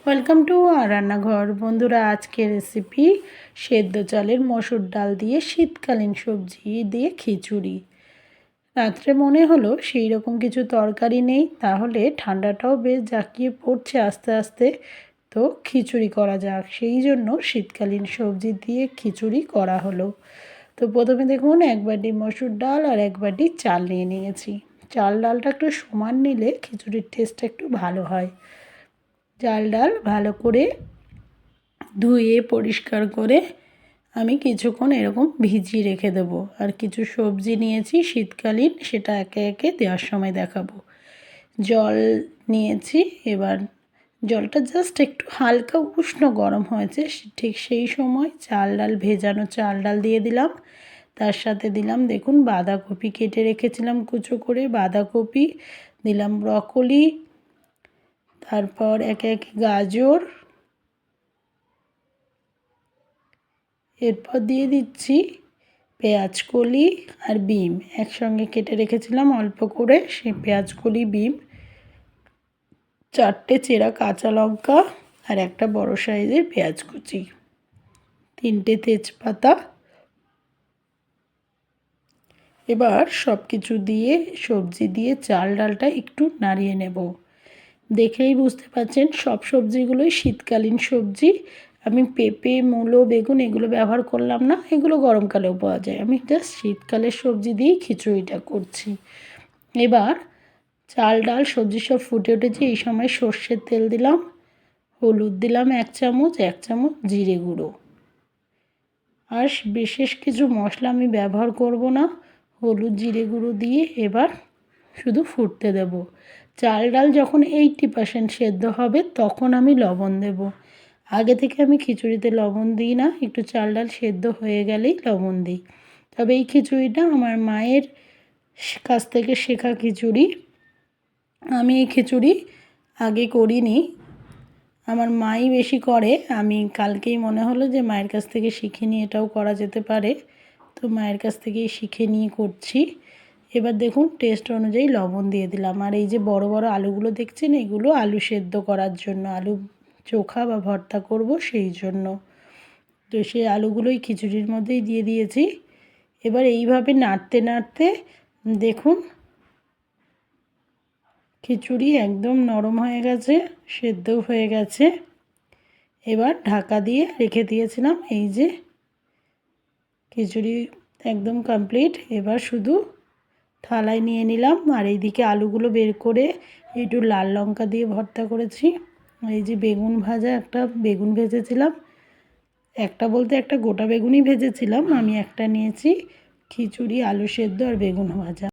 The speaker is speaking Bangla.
ওয়েলকাম টু আর রান্নাঘর। বন্ধুরা, আজকে রেসিপি সেদ্ধ চালের মসুর ডাল দিয়ে শীতকালীন সবজি দিয়ে খিচুড়ি। রাত্রে মনে হলো সেই রকম কিছু তরকারি নেই, তাহলে ঠান্ডাটাও বেশ জাঁকিয়ে পড়ছে আস্তে আস্তে, তো খিচুড়ি করা যাক। সেই জন্য শীতকালীন সবজি দিয়ে খিচুড়ি করা হলো। তো প্রথমে দেখুন, এক বাটি মসুর ডাল আর এক বাটি চাল নিয়ে নিয়েছি। চাল ডালটা একটু সমান নিলে খিচুড়ির টেস্টটা একটু ভালো হয়। চাল ডাল ভালো করে ধুয়ে পরিষ্কার করে আমি কিছুক্ষণ এরকম ভিজিয়ে রেখে দেবো। আর কিছু সবজি নিয়েছি শীতকালীন, সেটা একে একে দেওয়ার সময় দেখাবো। জল নিয়েছি, এবার জলটা জাস্ট একটু হালকা উষ্ণ গরম হয়েছে, ঠিক সেই সময় চাল ডাল, ভেজানো চাল ডাল দিয়ে দিলাম। তার সাথে দিলাম দেখুন বাঁধাকপি কেটে রেখেছিলাম কুচো করে, বাঁধাকপি দিলাম, ব্রকলি, তারপর একে একে গাজর, এরপর দিয়ে দিচ্ছি পেঁয়াজকলি আর বিম একসঙ্গে কেটে রেখেছিলাম অল্প করে। সেই পেঁয়াজকলি, বিম, 4টে চেরা কাঁচা লঙ্কা আর একটা বড় সাইজের পেঁয়াজ কুচি, 3টে তেজপাতা। এবার সব কিছু দিয়ে সবজি দিয়ে চাল ডালটা একটু নাড়িয়ে নেব। দেখেই বুঝতে পারছেন সব সবজিগুলোই শীতকালীন সবজি। আমি পেঁপে, মূলো, বেগুন এগুলো ব্যবহার করলাম না, এগুলো গরমকালেও পাওয়া যায়। আমি জাস্ট শীতকালের সবজি দিয়েই খিচুড়িটা করছি। এবার চাল ডাল সবজি সব ফুটে উঠেছে, এই সময় সর্ষের তেল দিলাম, হলুদ দিলাম 1 চামচ, 1 চামচ জিরে গুঁড়ো। আর বিশেষ কিছু মশলা আমি ব্যবহার করব না, হলুদ জিরে গুঁড়ো দিয়ে এবার শুধু ফুটতে দেব। চাল ডাল যখন 80% সেদ্ধ হবে তখন আমি লবণ দেব। আগে থেকে আমি খিচুড়িতে লবণ দিই না, একটু চাল ডাল সেদ্ধ হয়ে গেলেই লবণ দিই। তবে এই খিচুড়িটা আমার মায়ের কাছ থেকে শেখা খিচুড়ি। আমি এই খিচুড়ি আগে করিনি, আমার মাই বেশি করে। আমি কালকেই মনে হলো যে মায়ের কাছ থেকে শিখে নিয়ে এটাও করা যেতে পারে, তো মায়ের কাছ থেকেই শিখে নিয়ে করছি। এবার দেখুন টেস্ট অনুযায়ী লবণ দিয়ে দিলাম। আর এই যে বড় বড় আলুগুলো দেখছেন, এগুলো আলু সেদ্ধ করার জন্য, আলু চোখা বা ভর্তা করব সেই জন্য। তো সেই আলুগুলোই খিচুড়ির মধ্যেই দিয়ে দিয়েছি। এবার এইভাবে নাড়তে নাড়তে দেখুন খিচুড়ি একদম নরম হয়ে গেছে, সেদ্ধও হয়ে গেছে। এবার ঢাকা দিয়ে রেখে দিয়েছিলাম। এই যে খিচুড়ি একদম কমপ্লিট। এবার শুধু থালায় নিয়ে নিলাম। আর এইদিকে আলুগুলো বের করে একটু লাল লঙ্কা দিয়ে ভর্তা করেছি। এই যে বেগুন ভাজা, একটা বেগুন ভেজেছিলাম, একটা বলতে একটা গোটা বেগুনই ভেজেছিলাম, আমি একটা নিয়েছি। খিচুড়ি, আলু সেদ্ধ আর বেগুন ভাজা।